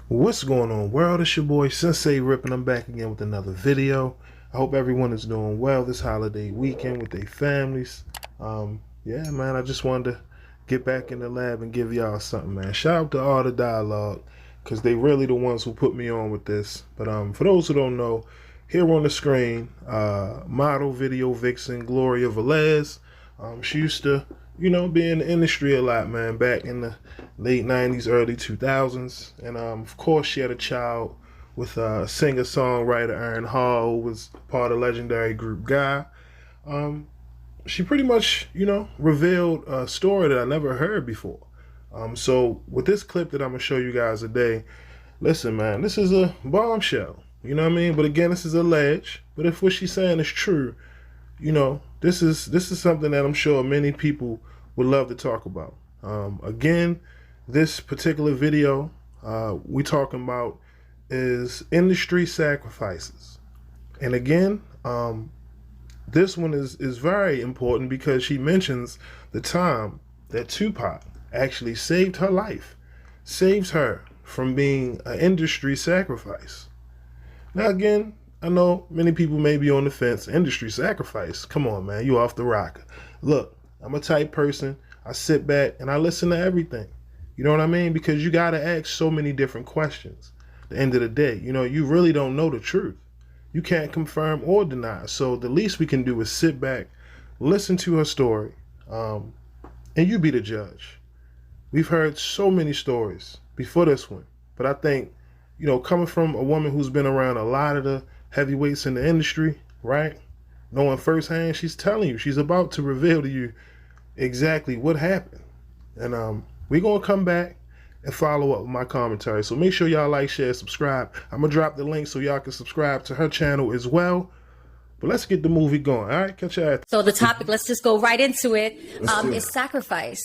What's going on, world? It's your boy SenseiRip, and I'm back again with another video. I hope everyone is doing well this holiday weekend with their families. Yeah, man, I just wanted to get back in the lab and give y'all something, man. Shout out to all the dialogue, because they really the ones who put me on with this. But for those who don't know, here on the screen, model video Vixen Gloria Velez. She used to, be in the industry a lot, man, back in the late 90s, early 2000s. And of course, she had a child with singer-songwriter Aaron Hall, who was part of legendary group Guy. She pretty much, revealed a story that I never heard before. So with this clip that I'm going to show you guys today, listen, man, this is a bombshell. You know what I mean? But again, this is alleged. But if what she's saying is true, this is something that I'm sure many people would love to talk about. Again, this particular video we talking about is industry sacrifices. And again, this one is very important because she mentions the time that Tupac actually saved her life, saves her from being an industry sacrifice. Now again, I know many people may be on the fence. Industry sacrifice? Come on, man, you off the rocker. Look, I'm a type person. I sit back and I listen to everything. You know what I mean? Because you got to ask so many different questions. At the end of the day, you really don't know the truth. You can't confirm or deny. So the least we can do is sit back, listen to her story, and you be the judge. We've heard so many stories before this one, but I think, coming from a woman who's been around a lot of the heavyweights in the industry, right? Knowing firsthand, she's telling you, she's about to reveal to you exactly what happened. And we're going to come back and follow up with my commentary. So make sure y'all like, share, subscribe. I'm going to drop the link so y'all can subscribe to her channel as well. But let's get the movie going, all right? Catch y'all at So the topic, let's just go right into it, is sacrifice.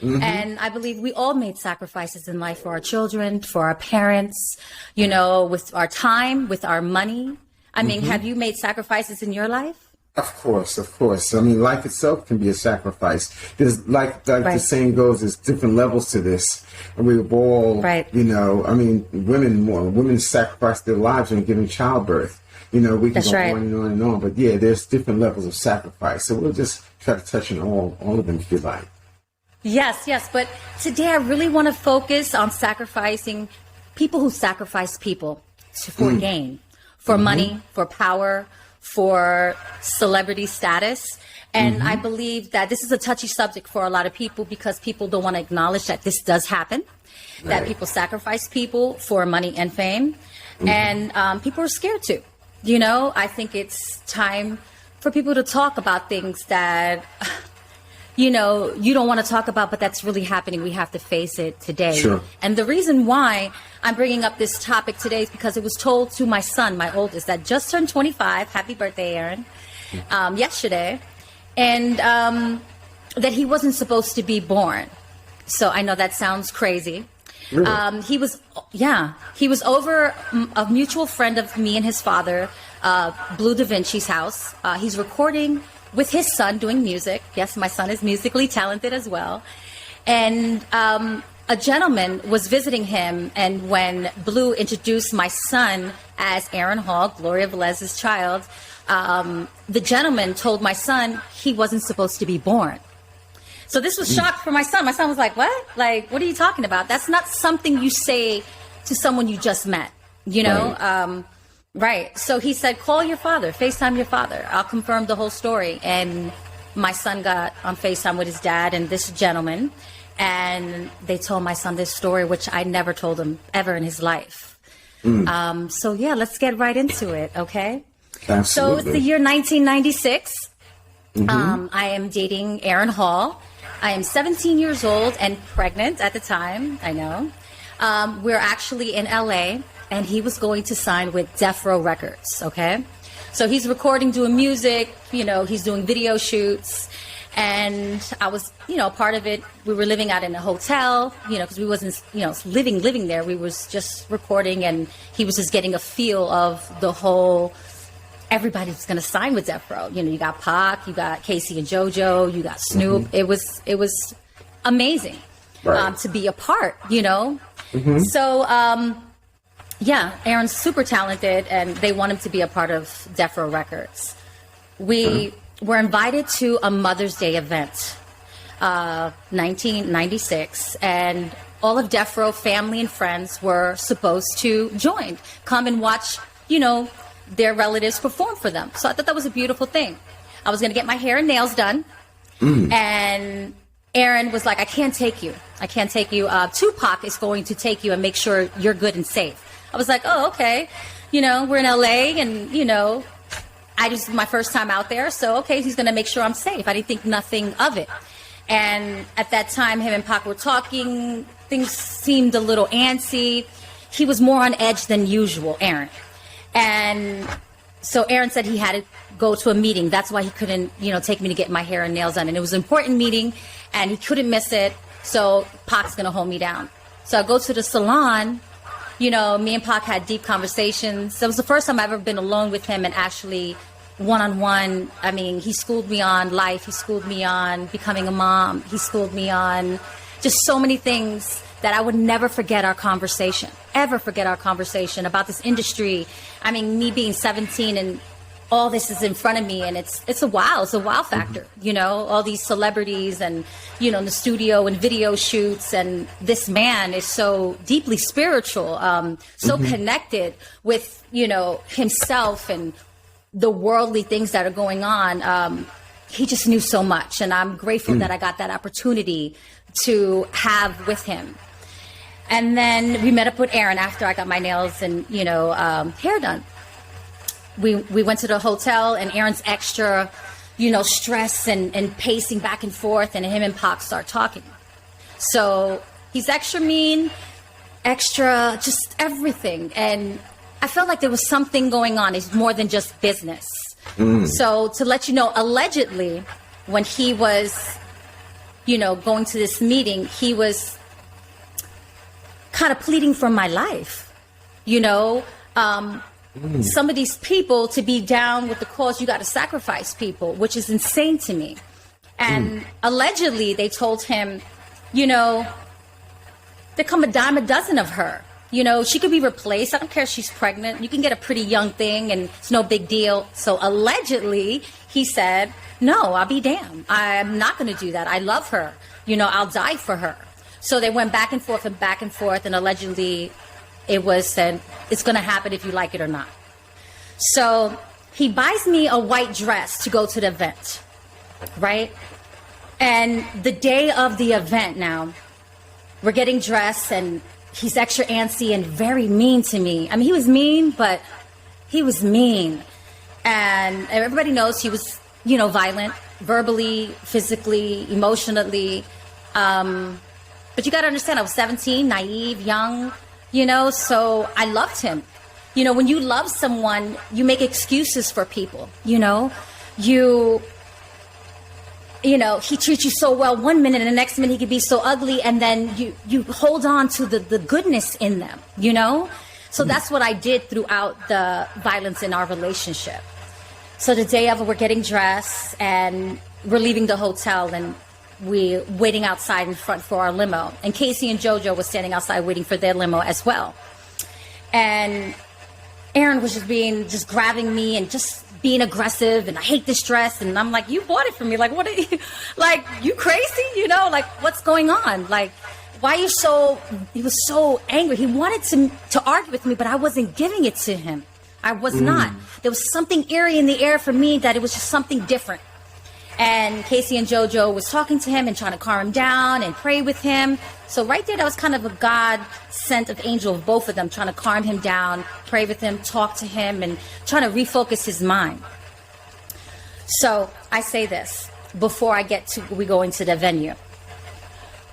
And I believe we all made sacrifices in life for our children, for our parents, with our time, with our money. I mean, have you made sacrifices in your life? Of course, of course. I mean, life itself can be a sacrifice. There's like the saying goes, there's different levels to this. And we've all, women sacrifice their lives when giving childbirth. We can That's go right. on and on and on. But yeah, there's different levels of sacrifice. So we'll just try to touch on all of them if you like. Yes. But today I really want to focus on sacrificing people who sacrifice people for gain, for money, for power, for celebrity status. And I believe that this is a touchy subject for a lot of people because people don't want to acknowledge that this does happen, that people sacrifice people for money and fame. And people are scared to. I think it's time for people to talk about things that, you don't want to talk about, but that's really happening. We have to face it today. Sure. And the reason why I'm bringing up this topic today is because it was told to my son, my oldest, that just turned 25. Happy birthday, Aaron. Yesterday. And that he wasn't supposed to be born. So I know that sounds crazy. Really? He was over a mutual friend of me and his father, Blue Da Vinci's house. He's recording with his son doing music. Yes, my son is musically talented as well. And a gentleman was visiting him, and when Blue introduced my son as Aaron Hall, Gloria Velez's child, the gentleman told my son he wasn't supposed to be born. So this was shock for my son. My son was like, what? Like, what are you talking about? That's not something you say to someone you just met, Right. So he said, call your father, FaceTime your father. I'll confirm the whole story. And my son got on FaceTime with his dad and this gentleman. And they told my son this story, which I never told him ever in his life. So, yeah, let's get right into it. OK, Absolutely. So it's the year 1996. I am dating Aaron Hall. I am 17 years old and pregnant at the time. I know. We're actually in L.A. and he was going to sign with Death Row Records. OK, so he's recording, doing music. He's doing video shoots. And I was, part of it. We were living out in a hotel, because we wasn't, living there. We was just recording, and he was just getting a feel of the whole. Everybody was going to sign with Death Row. You got Pac, you got Casey and JoJo, you got Snoop. It was amazing to be a part. So Yeah, Aaron's super talented, and they want him to be a part of Death Row Records. We were invited to a Mother's Day event, 1996, and all of Death Row family and friends were supposed to join, come and watch, their relatives perform for them. So I thought that was a beautiful thing. I was going to get my hair and nails done, and Aaron was like, I can't take you. Tupac is going to take you and make sure you're good and safe. I was like, oh, okay. We're in LA, and, my first time out there. So, okay, he's going to make sure I'm safe. I didn't think nothing of it. And at that time, him and Pac were talking. Things seemed a little antsy. He was more on edge than usual, Aaron. And so Aaron said he had to go to a meeting. That's why he couldn't, take me to get my hair and nails done. And it was an important meeting, and he couldn't miss it. So Pac's going to hold me down. So I go to the salon. Me and Pac had deep conversations. It was the first time I've ever been alone with him and actually one-on-one. I mean, he schooled me on life. He schooled me on becoming a mom. He schooled me on just so many things that I would never forget our conversation, ever forget our conversation about this industry. I mean, me being 17 and all this is in front of me, and it's a wow factor, all these celebrities and, in the studio and video shoots, and this man is so deeply spiritual, so connected with, himself and the worldly things that are going on. He just knew so much, and I'm grateful that I got that opportunity to have with him. And then we met up with Aaron after I got my nails and, hair done. We went to the hotel, and Aaron's extra, stress and pacing back and forth, and him and Pac start talking. So he's extra mean, extra, just everything. And I felt like there was something going on. It's more than just business. So to let you know, allegedly, when he was, going to this meeting, he was kind of pleading for my life, some of these people, to be down with the cause, you got to sacrifice people, which is insane to me. And allegedly, they told him, there come a dime a dozen of her. She could be replaced. I don't care if she's pregnant. You can get a pretty young thing, and it's no big deal. So allegedly, he said, no, I'll be damned. I'm not going to do that. I love her. I'll die for her. So they went back and forth, and allegedly it was said, it's going to happen if you like it or not. So he buys me a white dress to go to the event, right? And the day of the event now, we're getting dressed, and he's extra antsy and very mean to me. I mean, he was mean, but he was mean. And everybody knows he was, violent, verbally, physically, emotionally. But you got to understand, I was 17, naive, young, so I loved him. When you love someone, you make excuses for people, he treats you so well one minute, and the next minute he could be so ugly, and then you hold on to the goodness in them, So that's what I did throughout the violence in our relationship. So the day of it, we're getting dressed, and we're leaving the hotel, and we waiting outside in front for our limo. And Casey and JoJo was standing outside waiting for their limo as well. And Aaron was just grabbing me and just being aggressive, and I hate this dress. And I'm like, you bought it for me. Like, what are you, like, you crazy? Like, what's going on? Like, why are you so, he was so angry. He wanted to argue with me, but I wasn't giving it to him. I was not. There was something eerie in the air for me, that it was just something different. And Casey and JoJo was talking to him and trying to calm him down and pray with him. So right there, that was kind of a God sent of angel of both of them, trying to calm him down, pray with him, talk to him, and trying to refocus his mind. So I say this before we go into the venue.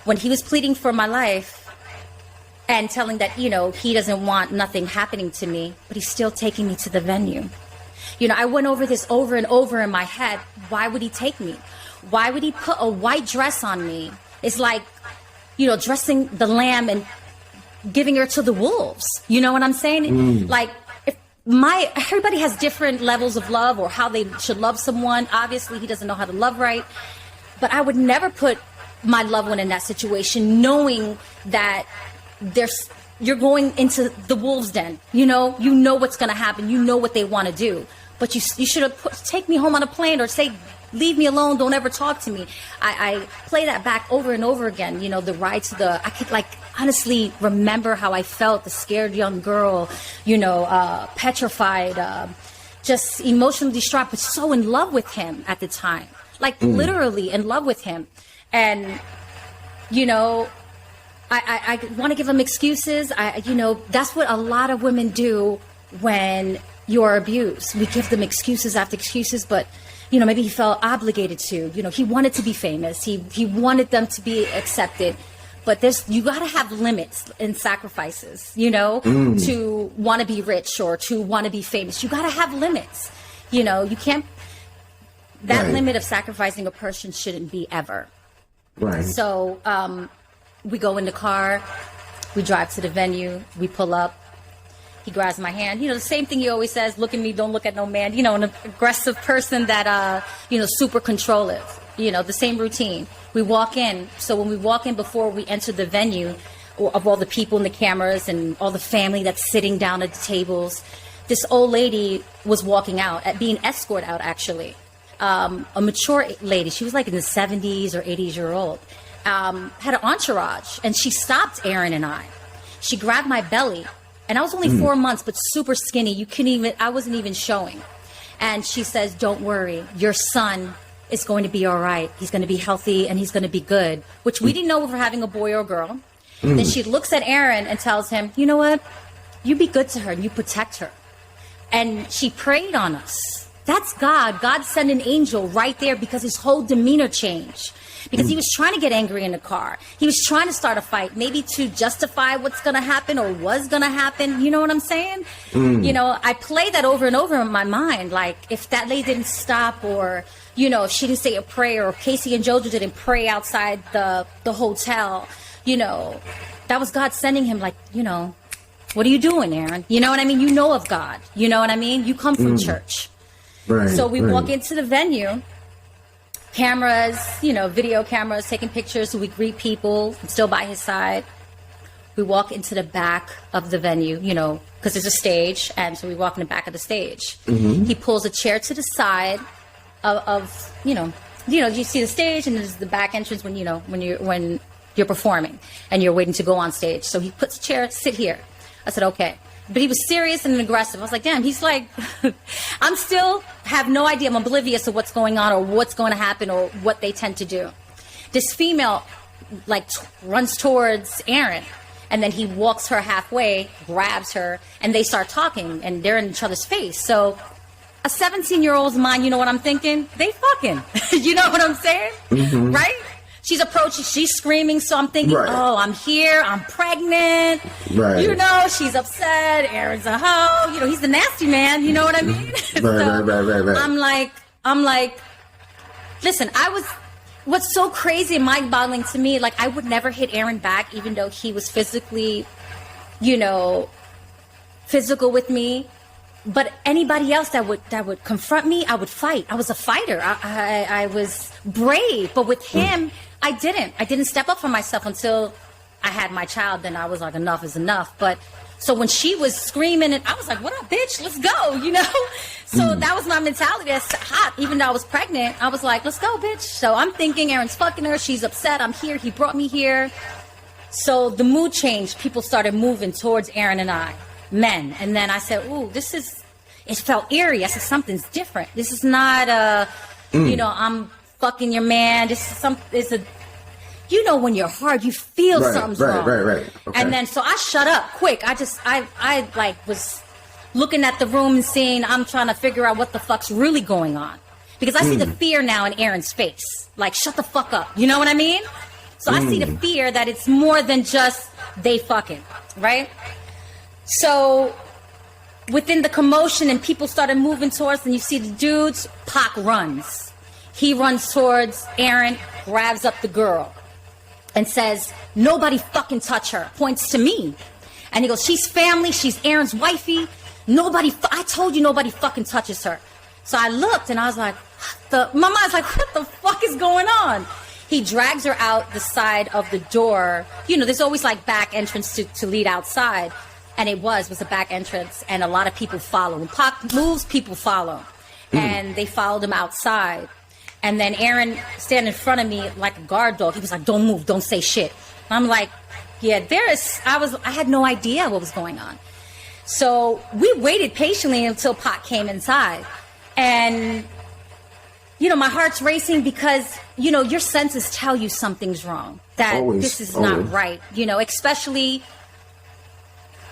When he was pleading for my life and telling that, he doesn't want nothing happening to me, but he's still taking me to the venue. I went over this over and over in my head. Why would he take me? Why would he put a white dress on me? It's like, dressing the lamb and giving her to the wolves. You know what I'm saying? Like, everybody has different levels of love, or how they should love someone. Obviously, he doesn't know how to love right. But I would never put my loved one in that situation, knowing that there's you're going into the wolves' den. You know what's going to happen. You know what they want to do. But you should have take me home on a plane, or say, leave me alone. Don't ever talk to me. I play that back over and over again. The ride to I could honestly remember how I felt, the scared young girl, petrified, just emotionally distraught, but so in love with him at the time. Literally in love with him. And, I want to give him excuses. That's what a lot of women do when you're abused. We give them excuses after excuses, but, maybe he felt obligated to. He wanted to be famous. He wanted them to be accepted. But you got to have limits and sacrifices, to want to be rich or to want to be famous. You got to have limits. You can't. That Right. limit of sacrificing a person shouldn't be ever. Right. So we go in the car, we drive to the venue, we pull up. He grabs my hand. The same thing he always says, look at me, don't look at no man. An aggressive person that, super controlling. The same routine. We walk in. So when we walk in, before we enter the venue, of all the people and the cameras and all the family that's sitting down at the tables, this old lady was walking out, being escorted out, actually. A mature lady. She was in the 70s or 80s year old. Had an entourage, and she stopped Aaron and I. She grabbed my belly, and I was only 4 months, but super skinny. I wasn't even showing. And she says, don't worry, your son is going to be all right. He's going to be healthy, and he's going to be good, which we didn't know if we're having a boy or a girl. Then she looks at Aaron and tells him, you know what? You be good to her and you protect her. And she prayed on us. That's God. God sent an angel right there, because his whole demeanor changed. Because he was trying to get angry in the car. He was trying to start a fight, maybe to justify what's going to happen or was going to happen. You know what I'm saying? I play that over and over in my mind. If that lady didn't stop, or, if she didn't say a prayer, or Casey and Jojo didn't pray outside the hotel, that was God sending him, what are you doing, Aaron? You know what I mean? You know of God. You know what I mean? You come from church. Right. So we walk into the venue, cameras, video cameras, taking pictures. So we greet people. I'm still by his side. We walk into the back of the venue, because there's a stage. And so we walk in the back of the stage. He pulls a chair to the side of you see the stage, and there's the back entrance when you're performing and you're waiting to go on stage. So he puts a chair, sit here. I said, okay. But he was serious and aggressive. I was like, damn, he's I'm still have no idea. I'm oblivious of what's going on or what's going to happen or what they tend to do. This female, runs towards Aaron, and then he walks her halfway, grabs her, and they start talking, and they're in each other's face. So a 17-year-old's mind, you know what I'm thinking? They fucking. You know what I'm saying? Right? She's approaching, she's screaming, so I'm thinking, oh, I'm here, I'm pregnant. Right. She's upset, Aaron's a hoe, he's the nasty man, you know what I mean? Right. I'm like, listen, what's so crazy and mind-boggling to me, I would never hit Aaron back, even though he was physically, physical with me. But anybody else that would confront me, I would fight. I was a fighter. I was brave. But with him, I didn't step up for myself until I had my child. Then I was like, enough is enough. But so when she was screaming, and I was like, what up, bitch? Let's go, So that was my mentality. That's hot. Even though I was pregnant, I was like, let's go, bitch. So I'm thinking Aaron's fucking her. She's upset. I'm here. He brought me here. So the mood changed. People started moving towards Aaron and I. Men. And then I said, ooh, it felt eerie. I said, something's different. This is not I'm fucking your man. When you're hard, you feel something's wrong. Right. Okay. And then, so I shut up quick. I was looking at the room and seeing, I'm trying to figure out what the fuck's really going on. Because I see the fear now in Aaron's face. Shut the fuck up. You know what I mean? So I see the fear that it's more than just they fucking, right? So within the commotion and people started moving towards, and you see the dudes, Pac runs. He runs towards Aaron, grabs up the girl, and says, nobody fucking touch her. Points to me. And he goes, she's family, she's Aaron's wifey. I told you nobody fucking touches her. So I looked and I was like, my mind's like, what the fuck is going on? he drags her out the side of the door. You know, there's always like back entrance to lead outside. And it was a back entrance, and a lot of people follow. When Pac moves, people follow. And they followed him outside. And then Aaron stand in front of me like a guard dog. He was like, don't move, don't say shit. I'm like, yeah, I had no idea what was going on. So we waited patiently until Pac came inside. And, you know, my heart's racing because, you know, your senses tell you something's wrong. That this is not right. You know, especially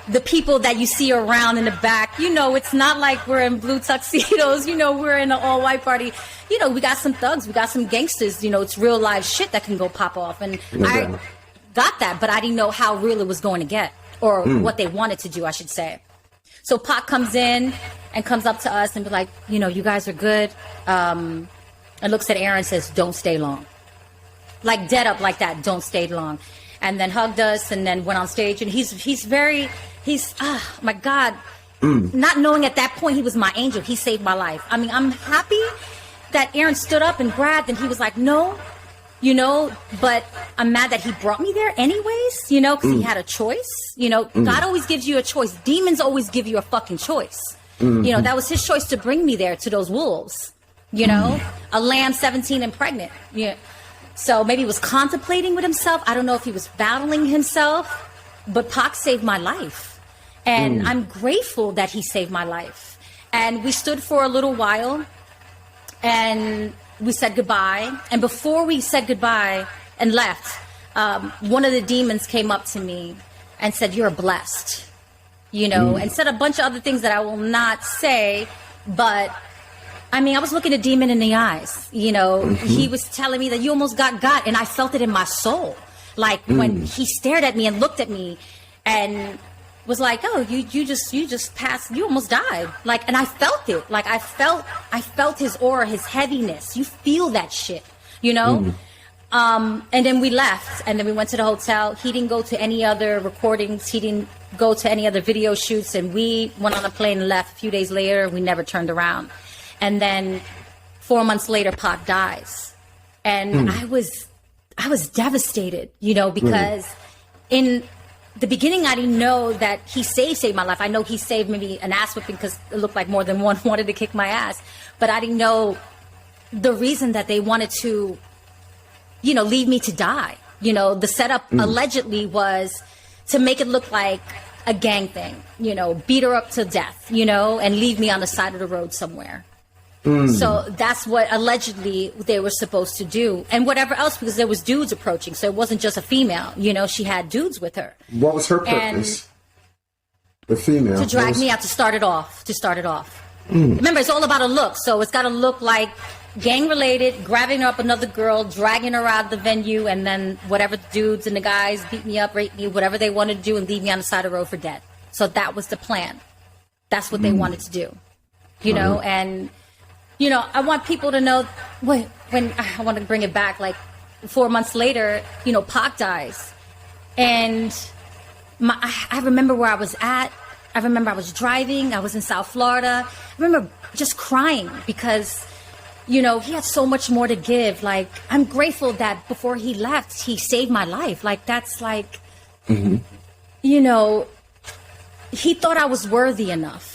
the people that you see around in the back. You know, it's not like we're in blue tuxedos. You know, we're in an all-white party. You know, we got some thugs. We got some gangsters. You know, it's real live shit that can go pop off. And I got that, but I didn't know how real it was going to get, or what they wanted to do, I should say. So Pac comes in and comes up to us and be like, you know, you guys are good. And looks at Aaron and says, don't stay long. Like dead up like that, don't stay long. And then hugged us and then went on stage. And he's my God, not knowing at that point he was my angel. He saved my life. I mean, I'm happy that Aaron stood up and grabbed and he was like, no, you know, but I'm mad that he brought me there anyways, you know, because he had a choice. You know, God always gives you a choice. Demons always give you a fucking choice. You know, that was his choice to bring me there to those wolves, you know, a lamb 17 and pregnant. Yeah. So maybe he was contemplating with himself. I don't know if he was battling himself, but Pac saved my life. And I'm grateful that he saved my life. And we stood for a little while and we said goodbye. And before we said goodbye and left, one of the demons came up to me and said, you're blessed, you know, and said a bunch of other things that I will not say. But I mean, I was looking a demon in the eyes, you know, he was telling me that you almost got, and I felt it in my soul. Like when he stared at me and looked at me and was like, oh, you just passed, you almost died. Like, and I felt it. Like I felt his aura, his heaviness. You feel that shit, you know? And then we left and then we went to the hotel. He didn't go to any other recordings. He didn't go to any other video shoots. And we went on a plane and left. A few days later, we never turned around. And then 4 months later, Pac dies. And I was devastated, you know, because in the beginning, I didn't know that he saved my life. I know he saved maybe an ass whipping because it looked like more than one wanted to kick my ass. But I didn't know the reason that they wanted to, you know, leave me to die. You know, the setup allegedly was to make it look like a gang thing, you know, beat her up to death, you know, and leave me on the side of the road somewhere. So that's what allegedly they were supposed to do. And whatever else, because there was dudes approaching. So it wasn't just a female, you know, she had dudes with her. What was her purpose? The female? To drag me out, to start it off. Remember, it's all about a look. So it's got to look like gang related, grabbing up another girl, dragging her out of the venue, and then whatever the dudes and the guys beat me up, rape me, whatever they wanted to do, and leave me on the side of the road for dead. So that was the plan. That's what they wanted to do, you know, and you know, I want people to know when I want to bring it back, like 4 months later, you know, Pac dies. And I remember where I was at. I remember I was driving. I was in South Florida. I remember just crying because, you know, he had so much more to give. Like, I'm grateful that before he left, he saved my life. Like, that's like, you know, he thought I was worthy enough,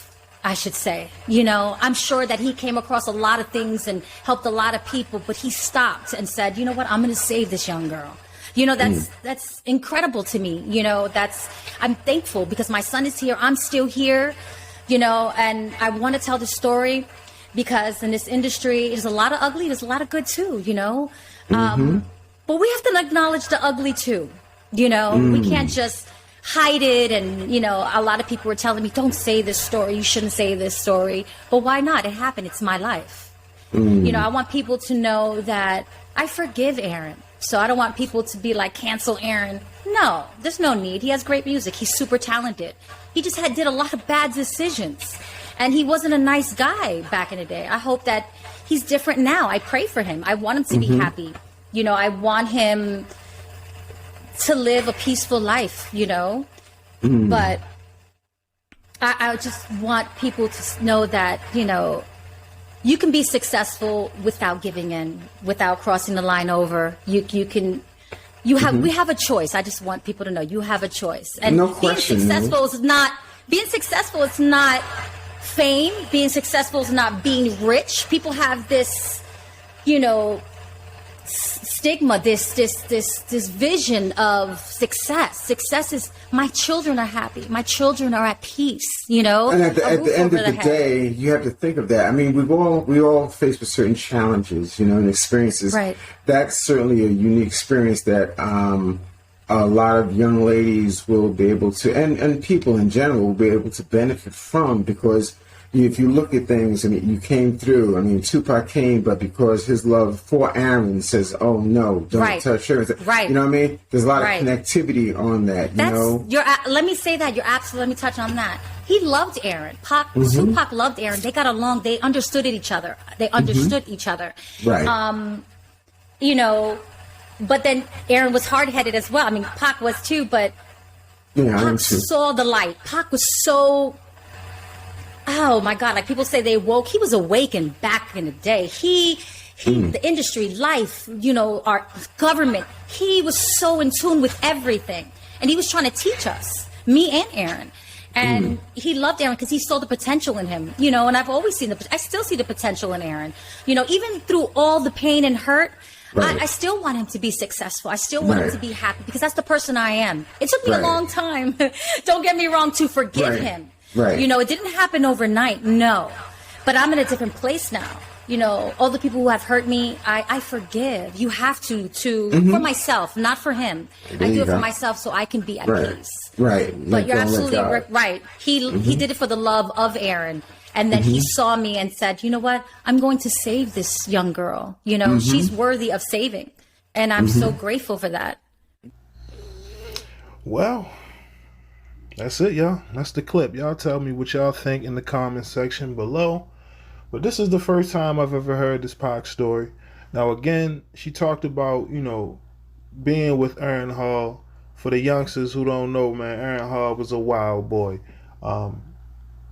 I should say. You know, I'm sure that he came across a lot of things and helped a lot of people, but he stopped and said, you know what, I'm going to save this young girl. You know, that's incredible to me. You know, I'm thankful because my son is here. I'm still here, you know, and I want to tell the story because in this industry, there's a lot of ugly, there's a lot of good too, you know. But we have to acknowledge the ugly too, you know. We can't just hide it. And, you know, a lot of people were telling me, don't say this story. You shouldn't say this story. But why not? It happened. It's my life. You know, I want people to know that I forgive Aaron. So I don't want people to be like, cancel Aaron. No, there's no need. He has great music. He's super talented. He just did a lot of bad decisions. And he wasn't a nice guy back in the day. I hope that he's different now. I pray for him. I want him to be happy. You know, I want him to live a peaceful life, you know. But I just want people to know that, you know, you can be successful without giving in, without crossing the line over. We have a choice. I just want people to know you have a choice. And no question, being successful is not fame. Being successful is not being rich. People have this, stigma, this vision of success. Success is my children are happy, my children are at peace, And at the end of the day, you have to think of that. I mean, we all faced with certain challenges, and experiences. Right. That's certainly a unique experience that a lot of young ladies will be able to, and people in general will be able to benefit from, because if you look at things, you came through. Tupac came, but because his love for Aaron says, "Oh no, don't touch her." Right. You know what I mean? There's a lot of connectivity on that. Let me say that. Let me touch on that. He loved Aaron. Tupac loved Aaron. They got along. They understood each other. Right. But then Aaron was hard-headed as well. Pac was too, but Pac saw the light. Pac was so... Oh my God! Like people say, they woke. He was awakened back in the day. The industry, life, our government. He was so in tune with everything, and he was trying to teach us, me and Aaron. And he loved Aaron because he saw the potential in him, And I've always I still see the potential in Aaron. Even through all the pain and hurt, I still want him to be successful. I still want him to be happy because that's the person I am. It took me a long time. Don't get me wrong, to forgive him. Right. It didn't happen overnight, no. But I'm in a different place now. All the people who have hurt me, I forgive. You have to for myself, not for him. I do it for myself so I can be at peace. Right. But you're absolutely right. He did it for the love of Aaron. And then he saw me and said, you know what? I'm going to save this young girl. She's worthy of saving. And I'm so grateful for that. Well, that's it, y'all. That's the clip. Y'all tell me what y'all think in the comment section below. But this is the first time I've ever heard this Pac story. Now, again, she talked about, being with Aaron Hall. For the youngsters who don't know, man, Aaron Hall was a wild boy.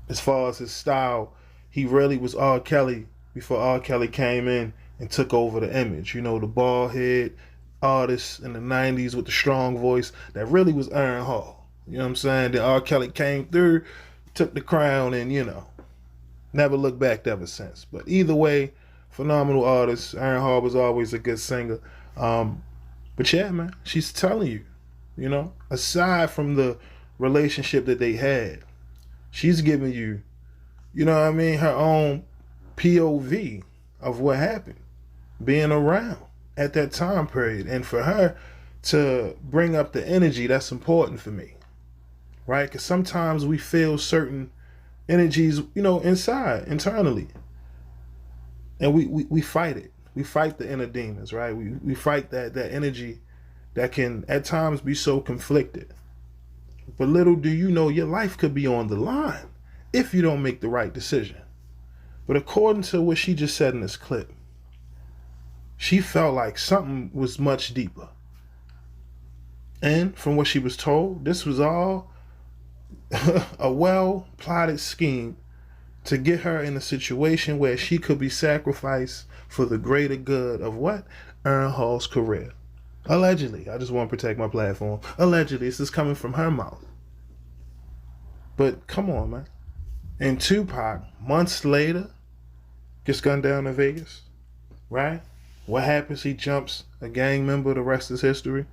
As far as his style, he really was R. Kelly before R. Kelly came in and took over the image. The bald head artist in the 90s with the strong voice. That really was Aaron Hall. You know what I'm saying? Then R. Kelly came through, took the crown, and, never looked back ever since. But either way, phenomenal artist. Aaron Hall was always a good singer. But yeah, man, she's telling you, aside from the relationship that they had, she's giving you, her own POV of what happened, being around at that time period. And for her to bring up the energy, that's important for me. Right? Because sometimes we feel certain energies, internally. And we fight it. We fight the inner demons, right? We fight that energy that can at times be so conflicted. But little do you know, your life could be on the line if you don't make the right decision. But according to what she just said in this clip, she felt like something was much deeper. And from what she was told, this was all a well-plotted scheme to get her in a situation where she could be sacrificed for the greater good of what? Aaron Hall's career. Allegedly. I just want to protect my platform. Allegedly. This is coming from her mouth. But come on, man. And Tupac, months later, gets gunned down in Vegas. Right? What happens? He jumps a gang member. The rest is history.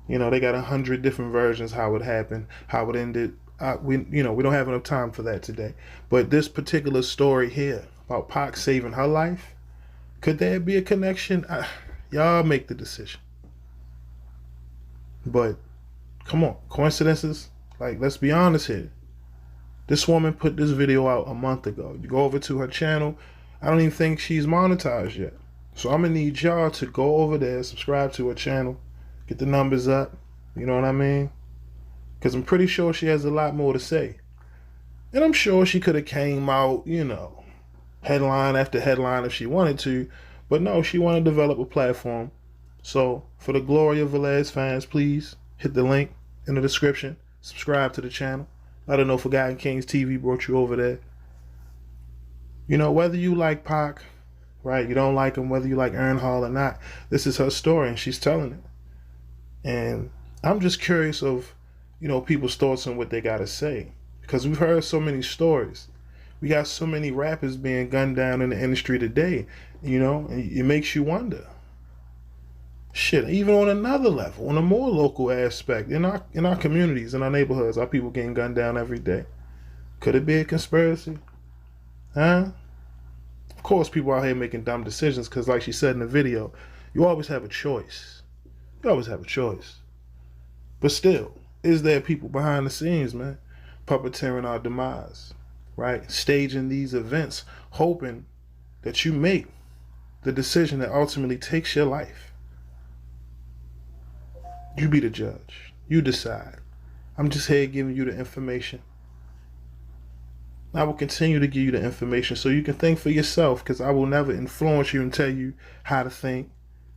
They got 100 different versions how it happened, how it ended. We don't have enough time for that today. But this particular story here about Pac saving her life, could there be a connection? Y'all make the decision. But come on, coincidences? Like, let's be honest here. This woman put this video out a month ago. You go over to her channel. I don't even think she's monetized yet. So I'm gonna need y'all to go over there, subscribe to her channel, get the numbers up. You know what I mean? Because I'm pretty sure she has a lot more to say. And I'm sure she could have came out, headline after headline if she wanted to. But no, she wanted to develop a platform. So for the Gloria Velez fans, please hit the link in the description. Subscribe to the channel. Let her know Forgotten Kings TV brought you over there. You know, whether you like Pac, right? You don't like him, whether you like Aaron Hall or not. This is her story, and she's telling it. And I'm just curious of, you know, people's thoughts on what they got to say. Because we've heard so many stories. We got so many rappers being gunned down in the industry today, you know, and it makes you wonder. Shit, even on another level, on a more local aspect, in our communities, in our neighborhoods, our people getting gunned down every day. Could it be a conspiracy? Huh? Of course, people out here making dumb decisions because, like she said in the video, you always have a choice. You always have a choice. But still, is there people behind the scenes, man, puppeteering our demise, right? Staging these events, hoping that you make the decision that ultimately takes your life. You be the judge. You decide. I'm just here giving you the information. I will continue to give you the information so you can think for yourself, because I will never influence you and tell you how to think.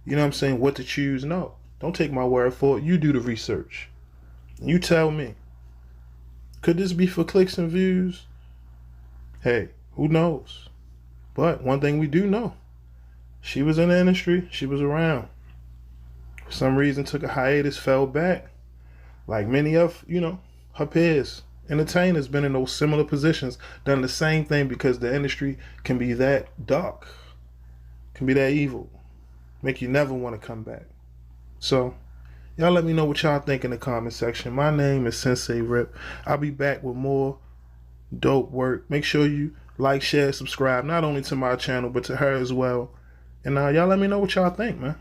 You know what I'm saying? What to choose. No. Don't take my word for it. You do the research. You tell me. Could this be for clicks and views? Hey, who knows? But one thing we do know. She was in the industry. She was around. For some reason took a hiatus, fell back. Like many of, you know, her peers. Entertainers been in those similar positions, done the same thing because the industry can be that dark, can be that evil, make you never want to come back. So, y'all let me know what y'all think in the comment section. My name is SenseiRip. I'll be back with more dope work. Make sure you like, share, subscribe, not only to my channel, but to her as well. And y'all let me know what y'all think, man.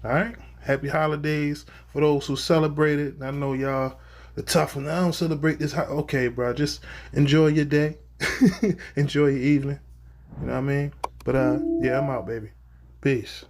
All right? Happy holidays for those who celebrate it. I know y'all the tough one. I don't celebrate this. Okay, bro. Just enjoy your day. Enjoy your evening. You know what I mean? But yeah, I'm out, baby. Peace.